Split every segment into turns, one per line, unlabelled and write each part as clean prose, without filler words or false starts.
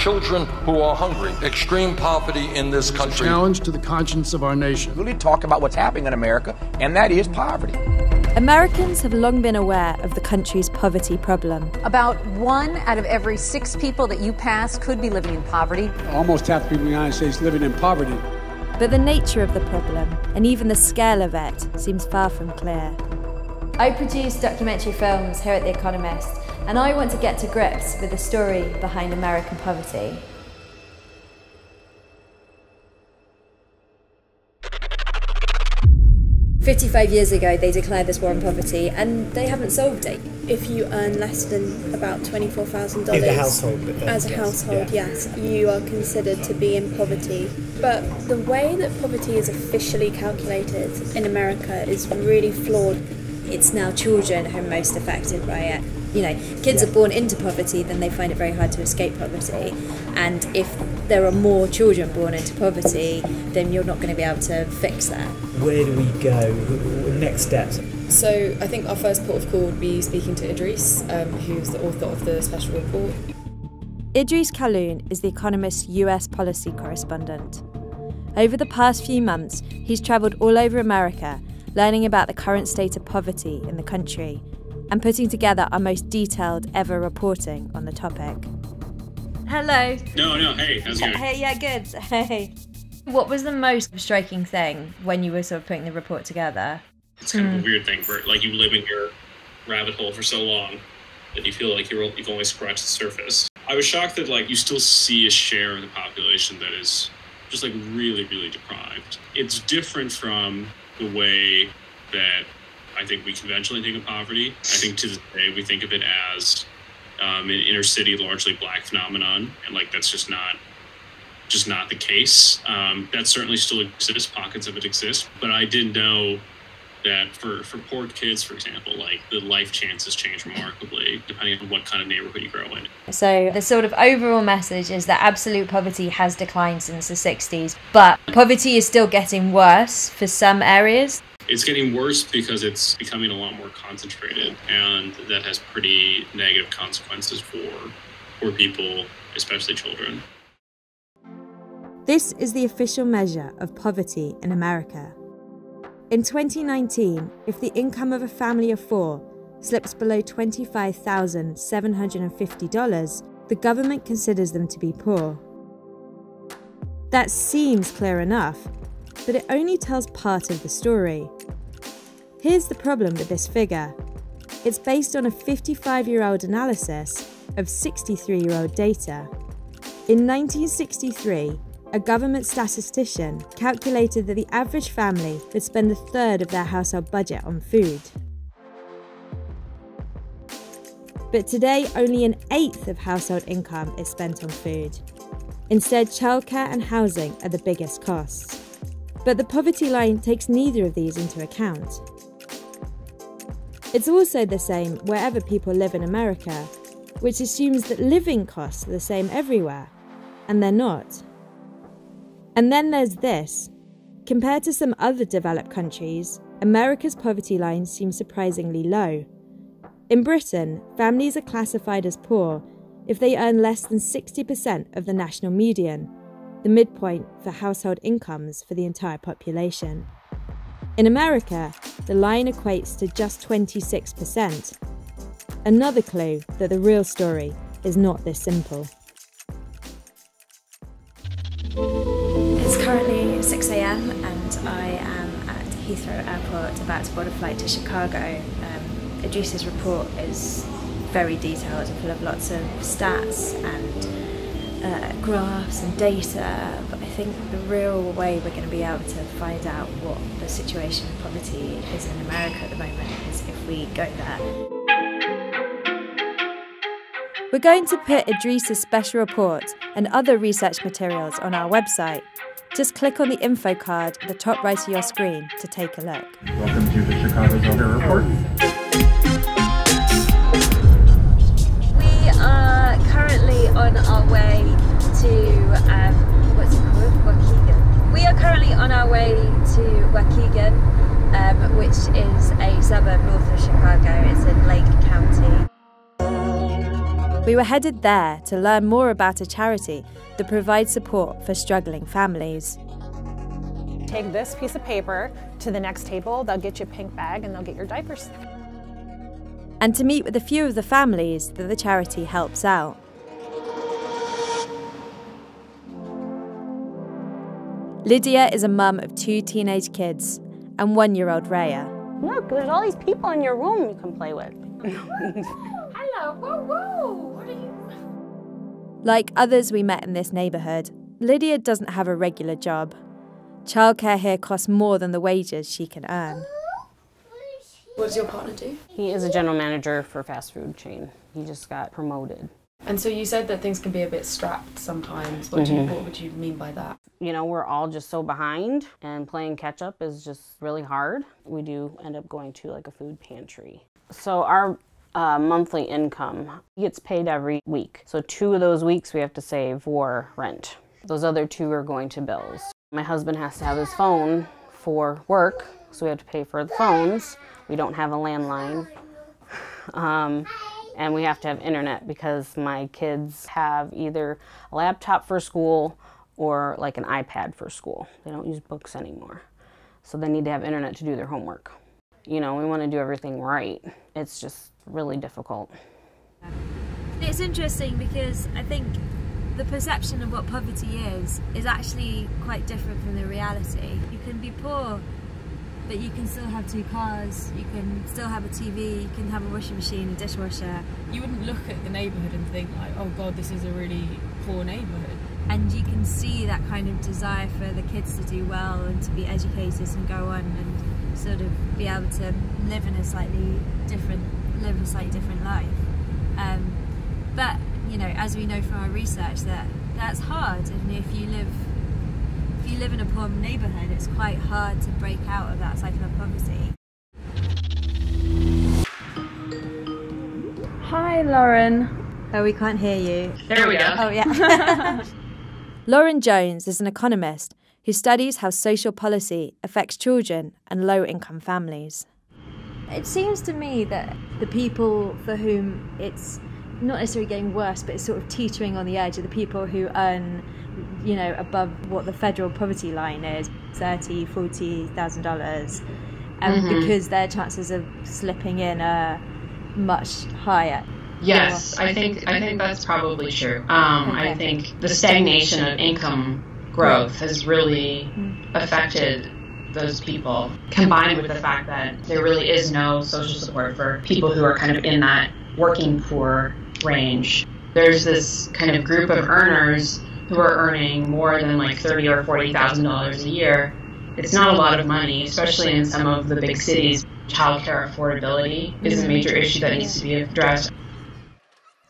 children who are hungry. Extreme poverty in this country.
It's a challenge to the conscience of our nation.
Really talk about what's happening in America, and that is poverty.
Americans have long been aware of the country's poverty problem.
About 1 out of every 6 people that you pass could be living in poverty.
Almost half the people in the United States living in poverty.
But the nature of the problem, and even the scale of it, seems far from clear. I produce documentary films here at The Economist, and I want to get to grips with the story behind American poverty. "55 years ago, they declared this war on poverty, and they haven't solved it.
If you earn less than about $24,000
as a household,
yes, you are considered to be in poverty. But the way that poverty is officially calculated in America is really flawed.
It's now children who are most affected by it. You know, kids are born into poverty, then they find it very hard to escape poverty. And if there are more children born into poverty, then you're not going to be able to fix that.
Where do we go? Next steps?
So I think our first port of call would be speaking to Idris, who's the author of the special report.
Idris Kaloun is The Economist's US policy correspondent. Over the past few months, he's travelled all over America, learning about the current state of poverty in the country and putting together our most detailed ever reporting on the topic. Hello.
No, hey, how's it going?
Hey, yeah, good. Hey. What was the most striking thing when you were sort of putting the report together?
It's kind of a weird thing where, like, you live in your rabbit hole for so long that you feel like you've only scratched the surface. I was shocked that, like, you still see a share of the population that is just, like, really, really deprived. It's different from the way that I think we conventionally think of poverty. I think to this day we think of it as an inner city, largely black phenomenon, and like that's just not the case. That certainly still exists. Pockets of it exist, but I did know that for poor kids, for example, like the life chances change remarkably depending on what kind of neighborhood you grow in.
So the sort of overall message is that absolute poverty has declined since the 60s, but poverty is still getting worse for some areas.
It's getting worse because it's becoming a lot more concentrated, and that has pretty negative consequences for poor people, especially children.
This is the official measure of poverty in America. In 2019, if the income of a family of 4 slips below $25,750, the government considers them to be poor. That seems clear enough, but it only tells part of the story. Here's the problem with this figure. It's based on a 55-year-old analysis of 63-year-old data. In 1963, a government statistician calculated that the average family would spend 1/3 of their household budget on food. But today, only 1/8 of household income is spent on food. Instead, childcare and housing are the biggest costs. But the poverty line takes neither of these into account. It's also the same wherever people live in America, which assumes that living costs are the same everywhere, and they're not. And then there's this. Compared to some other developed countries, America's poverty line seems surprisingly low. In Britain, families are classified as poor if they earn less than 60% of the national median, the midpoint for household incomes for the entire population. In America, the line equates to just 26%. Another clue that the real story is not this simple.
It's currently 6 a.m. and I am at Heathrow Airport about to board a flight to Chicago. Idris's report is very detailed and full of lots of stats and graphs and data, but I think the real way we're going to be able to find out what the situation of poverty is in America at the moment is if we go there.
We're going to put Idris's special report and other research materials on our website. Just click on the info card at the top right of your screen to take a look.
Welcome to the Chicago Weather Report.
We are currently on our way to, what's it called? Waukegan. We are currently on our way to Waukegan, which is a suburb north of Chicago. It's in Lake County. We were headed there to learn more about a charity that provides support for struggling families.
Take this piece of paper to the next table, they'll get you a pink bag and they'll get your diapers.
And to meet with a few of the families that the charity helps out. Lydia is a mum of 2 teenage kids and 1-year-old Raya.
Look, there's all these people in your room you can play with.
Hello, whoa, whoa, what are you?
Like others we met in this neighbourhood, Lydia doesn't have a regular job. Childcare here costs more than the wages she can earn.
What does your partner do?
He is a general manager for a fast food chain. He just got promoted.
And so you said that things can be a bit strapped sometimes. What would you mean by that?
You know, we're all just so behind, and playing catch up is just really hard. We do end up going to like a food pantry. So our monthly income gets paid every week. So 2 of those weeks we have to save for rent. Those other 2 are going to bills. My husband has to have his phone for work, so we have to pay for the phones. We don't have a landline. And we have to have internet because my kids have either a laptop for school or like an iPad for school. They don't use books anymore. So they need to have internet to do their homework. You know, we want to do everything right. It's just really difficult.
It's interesting because I think the perception of what poverty is actually quite different from the reality. You can be poor, but you can still have 2 cars, you can still have a TV, you can have a washing machine, a dishwasher.
You wouldn't look at the neighbourhood and think like, oh God, this is a really poor neighbourhood.
And you can see that kind of desire for the kids to do well and to be educated and go on and sort of be able to live a slightly different life. But you know, as we know from our research, that's hard. And if you live in a poor neighbourhood, it's quite hard to break out of that cycle of poverty.
Hi, Lauren.
Oh, we can't hear you.
There we go.
Oh, yeah. Lauren Jones is an economist who studies how social policy affects children and low-income families. It seems to me that the people for whom it's not necessarily getting worse, but it's sort of teetering on the edge, are the people who earn, you know, above what the federal poverty line is, $30,000, $40,000, because their chances of slipping in are much higher.
Yes, I think that's probably true. I think the stagnation of income growth has really affected those people, combined with the fact that there really is no social support for people who are kind of in that working poor range. There's this kind of group of earners who are earning more than like $30,000 or $40,000 a year. It's not a lot of money, especially in some of the big cities. Childcare affordability is a major issue that needs to be addressed.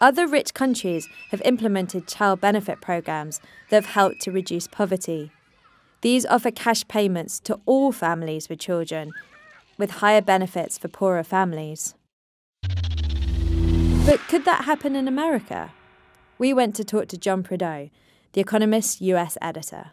Other rich countries have implemented child benefit programs that have helped to reduce poverty. These offer cash payments to all families with children, with higher benefits for poorer families. But could that happen in America? We went to talk to John Prado, the Economist US editor.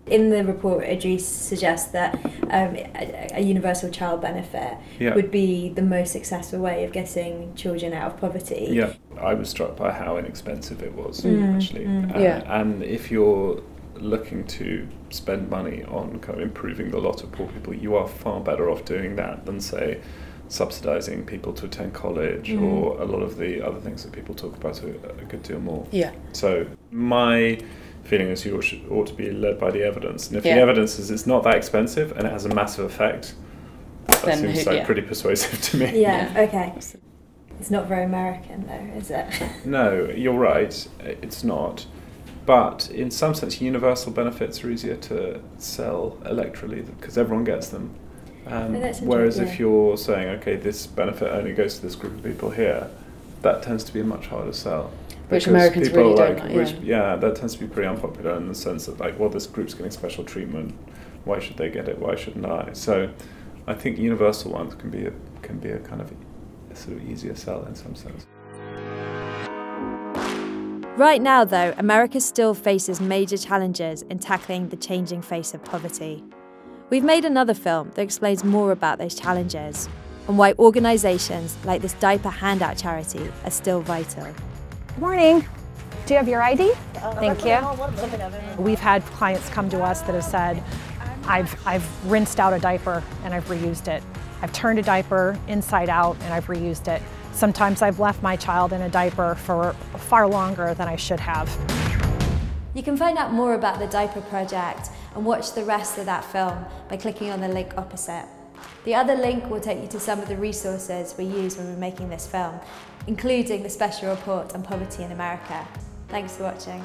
In the report, Idris suggests that a universal child benefit would be the most successful way of getting children out of poverty.
Yeah, I was struck by how inexpensive it was, actually. And if you're looking to spend money on kind of improving the lot of poor people, you are far better off doing that than, say, subsidising people to attend college or a lot of the other things that people talk about a good deal more.
Yeah.
So my feeling is you ought to be led by the evidence. And if the evidence is it's not that expensive and it has a massive effect, that seems like pretty persuasive to me.
Yeah, okay. It's not very American though, is it?
No, you're right, it's not. But in some sense, universal benefits are easier to sell electorally because everyone gets them. Whereas if you're saying, okay, this benefit only goes to this group of people here, that tends to be a much harder sell.
Which Americans really don't like.
That tends to be pretty unpopular in the sense that, like, well, this group's getting special treatment. Why should they get it? Why shouldn't I? So, I think universal ones can be a kind of a sort of easier sell in some sense.
Right now, though, America still faces major challenges in tackling the changing face of poverty. We've made another film that explains more about those challenges and why organisations like this diaper handout charity are still vital.
Good morning. Do you have your ID? Thank you. We've had clients come to us that have said, I've rinsed out a diaper and I've reused it. I've turned a diaper inside out and I've reused it. Sometimes I've left my child in a diaper for far longer than I should have.
You can find out more about the Diaper Project and watch the rest of that film by clicking on the link opposite. The other link will take you to some of the resources we used when we were making this film, including the special report on poverty in America. Thanks for watching.